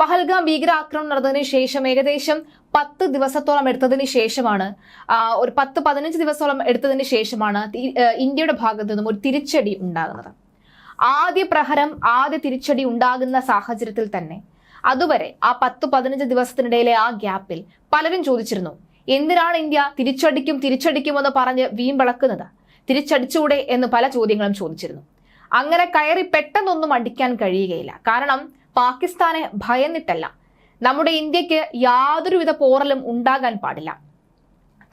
പഹൽഗാം ഭീകരാക്രമണം നടന്നതിന് ശേഷം ഏകദേശം 10 ദിവസത്തോളം എടുത്തതിന് ശേഷമാണ് ഒരു 10-15 ദിവസത്തോളം എടുത്തതിന് ശേഷമാണ് ഇന്ത്യയുടെ ഭാഗത്തു നിന്നും ഒരു തിരിച്ചടി ഉണ്ടാകുന്നത്. ആദ്യ പ്രഹരം ആദ്യ തിരിച്ചടി ഉണ്ടാകുന്ന സാഹചര്യത്തിൽ തന്നെ അതുവരെ ആ 10-15 ദിവസത്തിനിടയിലെ ആ ഗ്യാപ്പിൽ പലരും ചോദിച്ചിരുന്നു, എന്തിനാണ് ഇന്ത്യ തിരിച്ചടിക്കുമെന്ന് പറഞ്ഞ് വീമ്പിളക്കുന്നത്, തിരിച്ചടിച്ചൂടെ എന്ന് പല ചോദ്യങ്ങളും ചോദിച്ചിരുന്നു. അങ്ങനെ കയറി പെട്ടെന്നൊന്നും അടിക്കാൻ കഴിയുകയില്ല. കാരണം പാകിസ്ഥാനെ ഭയന്നിട്ടല്ല, നമ്മുടെ ഇന്ത്യക്ക് യാതൊരുവിധ പോറലും ഉണ്ടാകാൻ പാടില്ല.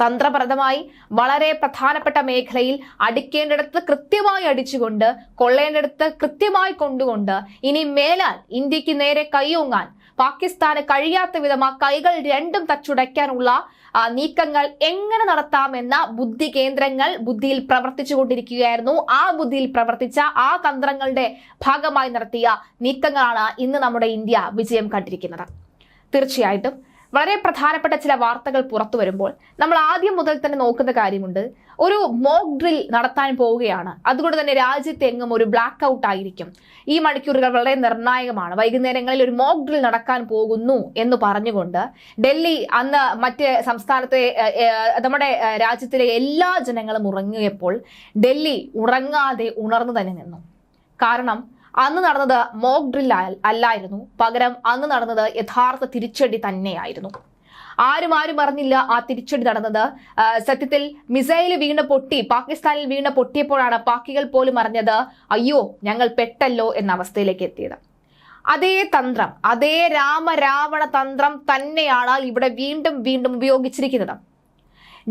തന്ത്രപരമായി വളരെ പ്രധാനപ്പെട്ട മേഖലയിൽ അടിക്കേണ്ടിടത്ത് കൃത്യമായി അടിച്ചുകൊണ്ട്, കൊള്ളേണ്ടിടത്ത് കൃത്യമായി കൊണ്ടുകൊണ്ട് ഇനി മേലാൽ ഇന്ത്യക്ക് നേരെ കൈയൊങ്ങാൻ പാകിസ്ഥാന് കഴിയാത്ത വിധം ആ കൈകൾ രണ്ടും തച്ചുടയ്ക്കാനുള്ള നീക്കങ്ങൾ എങ്ങനെ നടത്താമെന്ന ബുദ്ധി കേന്ദ്രങ്ങൾ ബുദ്ധിയിൽ പ്രവർത്തിച്ചുകൊണ്ടിരിക്കുകയായിരുന്നു. ആ ബുദ്ധിയിൽ പ്രവർത്തിച്ച ആ തന്ത്രങ്ങളുടെ ഭാഗമായി നടത്തിയ നീക്കങ്ങളാണ് ഇന്ന് നമ്മുടെ ഇന്ത്യ വിജയം കണ്ടിരിക്കുന്നത്. തീർച്ചയായിട്ടും വളരെ പ്രധാനപ്പെട്ട ചില വാർത്തകൾ പുറത്തു വരുമ്പോൾ നമ്മൾ ആദ്യം മുതൽ തന്നെ നോക്കുന്ന കാര്യമുണ്ട്. ഒരു മോക്ക് ഡ്രിൽ നടത്താൻ പോവുകയാണ്, അതുകൊണ്ട് തന്നെ രാജ്യത്തെങ്ങും ഒരു ബ്ലാക്ക് ഔട്ട് ആയിരിക്കും. ഈ മണിക്കൂറുകൾ വളരെ നിർണായകമാണ്. വൈകുന്നേരങ്ങളിൽ ഒരു മോക്ക് ഡ്രിൽ നടക്കാൻ പോകുന്നു എന്ന് പറഞ്ഞുകൊണ്ട് ഡൽഹി അന്ന് മറ്റ് സംസ്ഥാനത്തെ നമ്മുടെ രാജ്യത്തിലെ എല്ലാ ജനങ്ങളും ഉറങ്ങിയപ്പോൾ ഡൽഹി ഉറങ്ങാതെ ഉണർന്നു തന്നെ നിന്നു. കാരണം അന്ന് നടന്നത് മോക്ക് ഡ്രിൽ അല്ലായിരുന്നു, പകരം അന്ന് നടന്നത് യഥാർത്ഥ തിരിച്ചടി തന്നെയായിരുന്നു. ആരും അറിഞ്ഞില്ല ആ തിരിച്ചടി നടന്നത്. സത്യത്തിൽ മിസൈൽ പാകിസ്ഥാനിൽ വീണ് പൊട്ടിയപ്പോഴാണ് പാക്കികൾ പോലും അറിഞ്ഞത്, അയ്യോ ഞങ്ങൾ പെട്ടല്ലോ എന്ന അവസ്ഥയിലേക്ക് എത്തിയത്. അതേ തന്ത്രം, അതേ രാവണ തന്ത്രം തന്നെയാണ് ഇവിടെ വീണ്ടും ഉപയോഗിച്ചിരിക്കുന്നത്.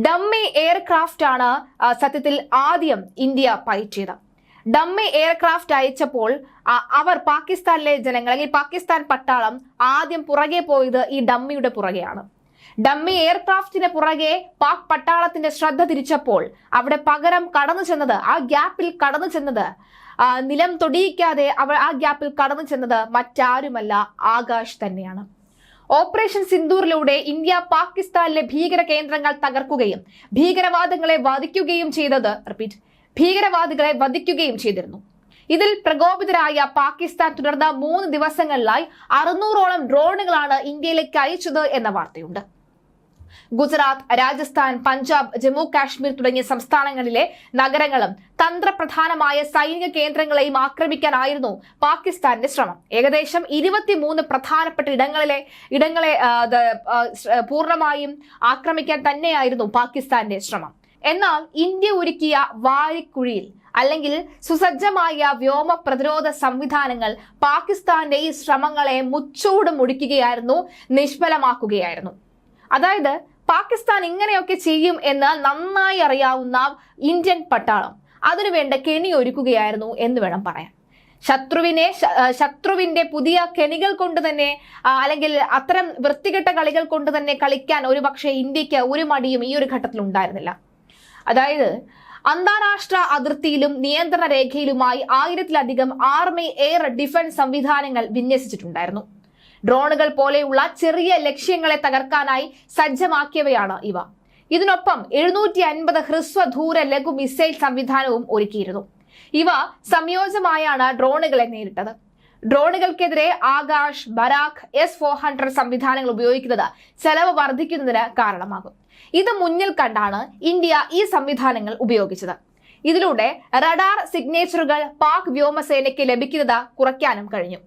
ഡമ്മി എയർക്രാഫ്റ്റ് ആണ് സത്യത്തിൽ ആദ്യം ഇന്ത്യ പയറ്റിയത്. ഡമ്മി എയർക്രാഫ്റ്റ് അയച്ചപ്പോൾ അവർ പാകിസ്ഥാനിലെ ജനങ്ങൾ അല്ലെങ്കിൽ പാകിസ്ഥാൻ പട്ടാളം ആദ്യം പുറകെ പോയത് ഈ ഡമ്മിയുടെ പുറകെയാണ്. ഡമ്മി എയർക്രാഫ്റ്റിന് പുറകെ പാക് പട്ടാളത്തിന്റെ ശ്രദ്ധ തിരിച്ചപ്പോൾ അവിടെ പകരം കടന്നു ചെന്നത്, ആ ഗ്യാപ്പിൽ കടന്നു ചെന്നത്, നിലം തൊടിയിക്കാതെ ആ ഗ്യാപ്പിൽ കടന്നു ചെന്നത് മറ്റാരുമല്ല, ആകാശ് തന്നെയാണ്. ഓപ്പറേഷൻ സിന്ദൂറിലൂടെ ഇന്ത്യ പാകിസ്ഥാനിലെ ഭീകര കേന്ദ്രങ്ങൾ തകർക്കുകയും ഭീകരവാദികളെ വധിക്കുകയും ചെയ്തിരുന്നു. ഇതിൽ പ്രകോപിതരായ പാകിസ്ഥാൻ തുടർന്ന് 3 ദിവസങ്ങളിലായി 600ഓളം ഡ്രോണുകളാണ് ഇന്ത്യയിലേക്ക് അയച്ചത് എന്ന വാർത്തയുണ്ട്. ഗുജറാത്ത്, രാജസ്ഥാൻ, പഞ്ചാബ്, ജമ്മു കാശ്മീർ തുടങ്ങിയ സംസ്ഥാനങ്ങളിലെ നഗരങ്ങളും തന്ത്രപ്രധാനമായ സൈനിക കേന്ദ്രങ്ങളെയും ആക്രമിക്കാനായിരുന്നു പാകിസ്ഥാന്റെ ശ്രമം. ഏകദേശം 23 പ്രധാനപ്പെട്ട ഇടങ്ങളെ പൂർണ്ണമായും ആക്രമിക്കാൻ തന്നെയായിരുന്നു പാകിസ്ഥാന്റെ ശ്രമം. എന്നാൽ ഇന്ത്യ ഒരുക്കിയ വാരിക്കുഴിയിൽ അല്ലെങ്കിൽ സുസജ്ജമായ വ്യോമ പ്രതിരോധ സംവിധാനങ്ങൾ പാകിസ്ഥാന്റെ ഈ ശ്രമങ്ങളെ മുച്ചൂട് മുടിക്കുകയായിരുന്നു, നിഷ്ഫലമാക്കുകയായിരുന്നു. അതായത് പാകിസ്ഥാൻ ഇങ്ങനെയൊക്കെ ചെയ്യും എന്ന് നന്നായി അറിയാവുന്ന ഇന്ത്യൻ പട്ടാളം അതിനുവേണ്ട കെണി ഒരുക്കുകയായിരുന്നു എന്ന് വേണം പറയാൻ. ശത്രുവിന്റെ പുതിയ കെണികൾ കൊണ്ട് തന്നെ അല്ലെങ്കിൽ അത്തരം വൃത്തികെട്ട കളികൾ കൊണ്ട് തന്നെ കളിക്കാൻ ഒരുപക്ഷെ ഇന്ത്യക്ക് ഒരു മടിയും ഈ ഒരു ഘട്ടത്തിൽ ഉണ്ടായിരുന്നില്ല. അതായത് അന്താരാഷ്ട്ര അതിർത്തിയിലും നിയന്ത്രണ രേഖയിലുമായി 1000-ലധികം ആർമി എയർ ഡിഫൻസ് സംവിധാനങ്ങൾ വിന്യസിച്ചിട്ടുണ്ടായിരുന്നു. ഡ്രോണുകൾ പോലെയുള്ള ചെറിയ ലക്ഷ്യങ്ങളെ തകർക്കാനായി സജ്ജമാക്കിയവയാണ് ഇവ. ഇതിനൊപ്പം 750 ഹ്രസ്വദൂര ലഘു മിസൈൽ സംവിധാനവും ഒരുക്കിയിരുന്നു. ഇവ സംയോജനമായാണ് ഡ്രോണുകളെ നേരിട്ടത്. ഡ്രോണുകൾക്കെതിരെ ആകാശ്, ബരാഖ്, S-400 സംവിധാനങ്ങൾ ഉപയോഗിക്കുന്നത് ചെലവ് വർദ്ധിക്കുന്നതിന് കാരണമാകും. ഇത് മുന്നിൽ കണ്ടാണ് ഇന്ത്യ ഈ സംവിധാനങ്ങൾ ഉപയോഗിച്ചത്. ഇതിലൂടെ റഡാർ സിഗ്നേച്ചറുകൾ പാക് വ്യോമസേനയ്ക്ക് ലഭിക്കുന്നത് കുറയ്ക്കാനും കഴിഞ്ഞു.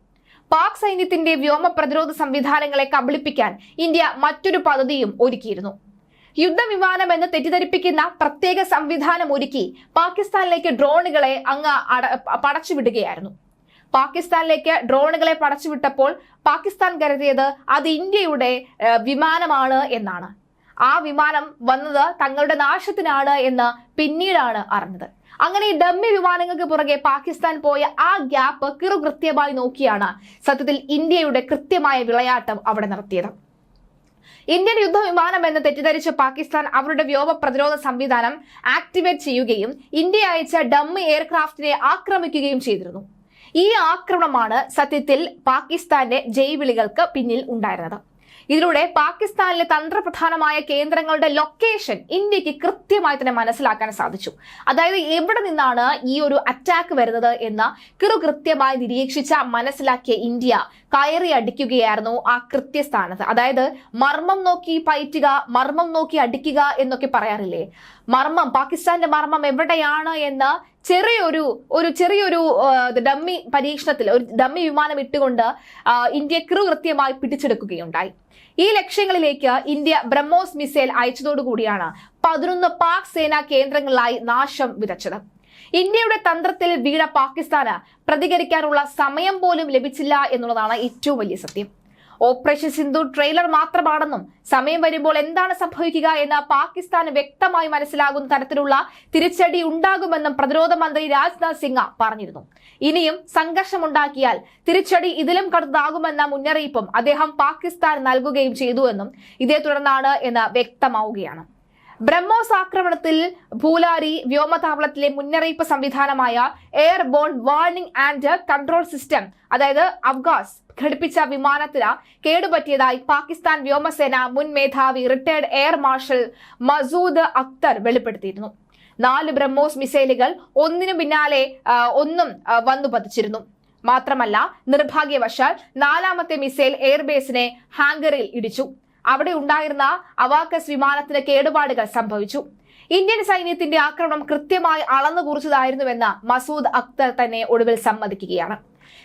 പാക് സൈന്യത്തിന്റെ വ്യോമ പ്രതിരോധ സംവിധാനങ്ങളെ കബളിപ്പിക്കാൻ ഇന്ത്യ മറ്റൊരു പദ്ധതിയും ഒരുക്കിയിരുന്നു. യുദ്ധവിമാനം എന്ന് തെറ്റിദ്ധരിപ്പിക്കുന്ന പ്രത്യേക സംവിധാനം ഒരുക്കി പാകിസ്ഥാനിലേക്ക് ഡ്രോണുകളെ പടച്ചുവിടുകയായിരുന്നു. പാകിസ്ഥാനിലേക്ക് ഡ്രോണുകളെ പടച്ചുവിട്ടപ്പോൾ പാകിസ്ഥാൻ കരുതിയത് അത് ഇന്ത്യയുടെ വിമാനമാണ് എന്നാണ്. ആ വിമാനം വന്നത് തങ്ങളുടെ നാശത്തിനാണ് എന്ന് പിന്നീടാണ് അറിഞ്ഞത്. അങ്ങനെ ഈ ഡമ്മി വിമാനങ്ങൾക്ക് പുറകെ പാകിസ്ഥാൻ പോയ ആ ഗ്യാപ്പ് കൃത്യമായി നോക്കിയാണ് സത്യത്തിൽ ഇന്ത്യയുടെ കൃത്യമായ വിളയാട്ടം അവിടെ നടത്തിയത്. ഇന്ത്യൻ യുദ്ധവിമാനം എന്ന് തെറ്റിദ്ധരിച്ച പാകിസ്ഥാൻ അവരുടെ വ്യോമ പ്രതിരോധ സംവിധാനം ആക്ടിവേറ്റ് ചെയ്യുകയും ഇന്ത്യ അയച്ച ഡമ്മി എയർക്രാഫ്റ്റിനെ ആക്രമിക്കുകയും ചെയ്തിരുന്നു. ഈ ആക്രമണമാണ് സത്യത്തിൽ പാകിസ്ഥാന്റെ ജയ്വിളികൾക്ക് പിന്നിൽ ഉണ്ടായിരുന്നത്. ഇതിലൂടെ പാകിസ്ഥാനിലെ തന്ത്രപ്രധാനമായ കേന്ദ്രങ്ങളുടെ ലൊക്കേഷൻ ഇന്ത്യക്ക് കൃത്യമായി തന്നെ മനസ്സിലാക്കാൻ സാധിച്ചു. അതായത് എവിടെ നിന്നാണ് ഈ ഒരു അറ്റാക്ക് വരുന്നത് എന്ന് കൃത്യമായി നിരീക്ഷിച്ച മനസ്സിലാക്കിയ ഇന്ത്യ കയറി അടിക്കുകയായിരുന്നു ആ കൃത്യസ്ഥാനത്ത്. അതായത് മർമ്മം നോക്കി പയറ്റുക, മർമ്മം നോക്കി അടിക്കുക എന്നൊക്കെ പറയാറില്ലേ? മർമ്മം, പാകിസ്ഥാന്റെ മർമ്മം എവിടെയാണ് എന്ന് ചെറിയൊരു ഡമ്മി പരീക്ഷണത്തിൽ ഒരു ഡമ്മി വിമാനം ഇട്ടുകൊണ്ട് ഇന്ത്യ കൃത്യമായി പിടിച്ചെടുക്കുകയുണ്ടായി. ഈ ലക്ഷ്യങ്ങളിലേക്ക് ഇന്ത്യ ബ്രഹ്മോസ് മിസൈൽ അയച്ചതോടുകൂടിയാണ് 11 പാക് സേനാ കേന്ദ്രങ്ങളിലായി നാശം വിതച്ചത്. ഇന്ത്യയുടെ തന്ത്രത്തിൽ വീണ പാകിസ്ഥാന് പ്രതികരിക്കാനുള്ള സമയം പോലും ലഭിച്ചില്ല എന്നുള്ളതാണ് ഏറ്റവും വലിയ സത്യം. ഓപ്പറേഷൻ സിന്ധു ട്രെയിലർ മാത്രമാണെന്നും സമയം വരുമ്പോൾ എന്താണ് സംഭവിക്കുക എന്ന് പാകിസ്ഥാന് വ്യക്തമായി മനസ്സിലാകുന്ന തരത്തിലുള്ള തിരിച്ചടി ഉണ്ടാകുമെന്നും പ്രതിരോധ മന്ത്രി രാജ്നാഥ് സിംഗ് പറഞ്ഞിരുന്നു. ഇനിയും സംഘർഷമുണ്ടാക്കിയാൽ തിരിച്ചടി ഇതിലും കടുത്താകുമെന്ന മുന്നറിയിപ്പും അദ്ദേഹം പാകിസ്ഥാൻ നൽകുകയും ചെയ്തുവെന്നും ഇതേ തുടർന്നാണ് എന്ന് വ്യക്തമാവുകയാണ്. ബ്രഹ്മോസ് ആക്രമണത്തിൽ ഭൂലാരി വ്യോമതാവളത്തിലെ മുന്നറിയിപ്പ് സംവിധാനമായ airborne warning and control system, അതായത് അബ്ഗാസ് ഘടിപ്പിച്ച വിമാനത്തിന് കേടുപറ്റിയതായി പാകിസ്ഥാൻ വ്യോമസേന മുൻ മേധാവി retired air marshal Masood Akhtar വെളിപ്പെടുത്തിയിരുന്നു. 4 ബ്രഹ്മോസ് മിസൈലുകൾ ഒന്നിനു പിന്നാലെ ഒന്നും വന്നു പതിച്ചിരുന്നു. മാത്രമല്ല, നിർഭാഗ്യവശാൽ 4ാമത്തെ മിസൈൽ എയർബേസിനെ ഹാംഗറിൽ ഇടിച്ചു. അവിടെ ഉണ്ടായിരുന്ന അവാക്കസ് വിമാനത്തിന് കേടുപാടുകൾ സംഭവിച്ചു. ഇന്ത്യൻ സൈന്യത്തിന്റെ ആക്രമണം കൃത്യമായി അളന്നു കുറിച്ചതായിരുന്നുവെന്ന് മസൂദ് അക്തർ തന്നെ ഒടുവിൽ സമ്മതിക്കുകയാണ്.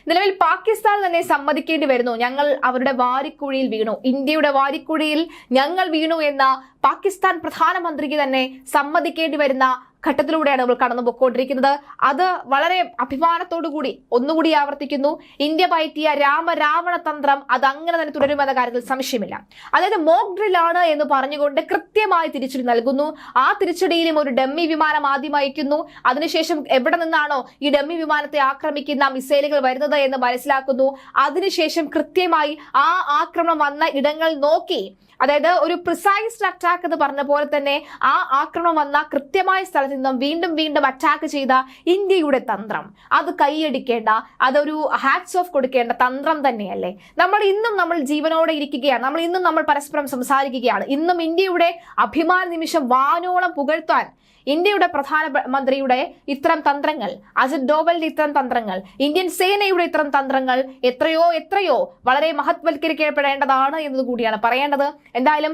നിലവിൽ പാകിസ്ഥാൻ തന്നെ സമ്മതിക്കേണ്ടി വരുന്നു, ഞങ്ങൾ അവരുടെ വാരിക്കുഴിയിൽ വീണു, ഇന്ത്യയുടെ വാരിക്കുഴിയിൽ ഞങ്ങൾ വീണു എന്ന പാകിസ്ഥാൻ പ്രധാനമന്ത്രിക്ക് തന്നെ സമ്മതിക്കേണ്ടി വരുന്ന ഘട്ടത്തിലൂടെയാണ് നമ്മൾ കടന്നുപോയിക്കൊണ്ടിരിക്കുന്നത്. അത് വളരെ അഭിമാനത്തോടു കൂടി ഒന്നുകൂടി ആവർത്തിക്കുന്നു, ഇന്ത്യ പയറ്റിയ രാമരാവണ തന്ത്രം അത് അങ്ങനെ തന്നെ തുടരുമെന്ന കാര്യത്തിൽ സംശയമില്ല. അതായത് മോക്ക് ഡ്രിൽ ആണ് എന്ന് പറഞ്ഞുകൊണ്ട് കൃത്യമായി തിരിച്ചടി നൽകുന്നു. ആ തിരിച്ചടിയിലും ഒരു ഡമ്മി വിമാനം ആദ്യം അയക്കുന്നു. അതിനുശേഷം എവിടെ നിന്നാണോ ഈ ഡമ്മി വിമാനത്തെ ആക്രമിക്കുന്ന മിസൈലുകൾ വരുന്നത് എന്ന് മനസ്സിലാക്കുന്നു. അതിനുശേഷം കൃത്യമായി ആ ആക്രമണം വന്ന ഇടങ്ങൾ നോക്കി, അതായത് ഒരു പ്രിസൈസ്ഡ് അറ്റാക്ക് എന്ന് പറഞ്ഞ പോലെ തന്നെ ആ ആക്രമണം വന്ന കൃത്യമായ സ്ഥലത്ത് നിന്നും വീണ്ടും വീണ്ടും അറ്റാക്ക് ചെയ്ത ഇന്ത്യയുടെ തന്ത്രം അത് കൈയടിക്കേണ്ട, അതൊരു ഹാറ്റ്സ് ഓഫ് കൊടുക്കേണ്ട തന്ത്രം തന്നെയല്ലേ? നമ്മൾ ജീവനോടെ ഇരിക്കുകയാണ്, നമ്മൾ പരസ്പരം സംസാരിക്കുകയാണ്. ഇന്നും ഇന്ത്യയുടെ അഭിമാന നിമിഷം വാനോളം പുകഴ്ത്താൻ ഇന്ത്യയുടെ പ്രധാനമന്ത്രിയുടെ ഇത്തരം തന്ത്രങ്ങൾ, അജിത് ഡോവലിന്റെ ഇത്തരം തന്ത്രങ്ങൾ, ഇന്ത്യൻ സേനയുടെ ഇത്തരം തന്ത്രങ്ങൾ എത്രയോ വളരെ മഹത്വൽക്കരിക്കപ്പെടേണ്ടതാണ് എന്നതുകൂടിയാണ് പറയേണ്ടത്. എന്തായാലും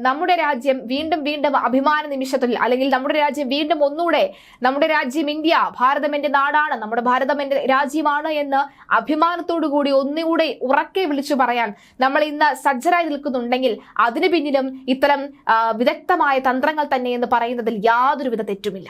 നമ്മുടെ രാജ്യം വീണ്ടും അഭിമാന നിമിഷത്തിൽ, അല്ലെങ്കിൽ നമ്മുടെ രാജ്യം വീണ്ടും ഒന്നുകൂടെ നമ്മുടെ രാജ്യം ഇന്ത്യ, ഭാരതം എന്റെ നാടാണ്, നമ്മുടെ ഭാരതം എന്റെ രാജ്യമാണ് എന്ന് അഭിമാനത്തോടു കൂടി ഒന്നുകൂടെ ഉറക്കെ വിളിച്ചു പറയാൻ നമ്മൾ ഇന്ന് സജ്ജരായി നിൽക്കുന്നുണ്ടെങ്കിൽ അതിന് പിന്നിലും ഇത്തരം വിദഗ്ധമായ തന്ത്രങ്ങൾ തന്നെ എന്ന് പറയുന്നതിൽ യാതൊരുവിധ തെറ്റുമില്ല.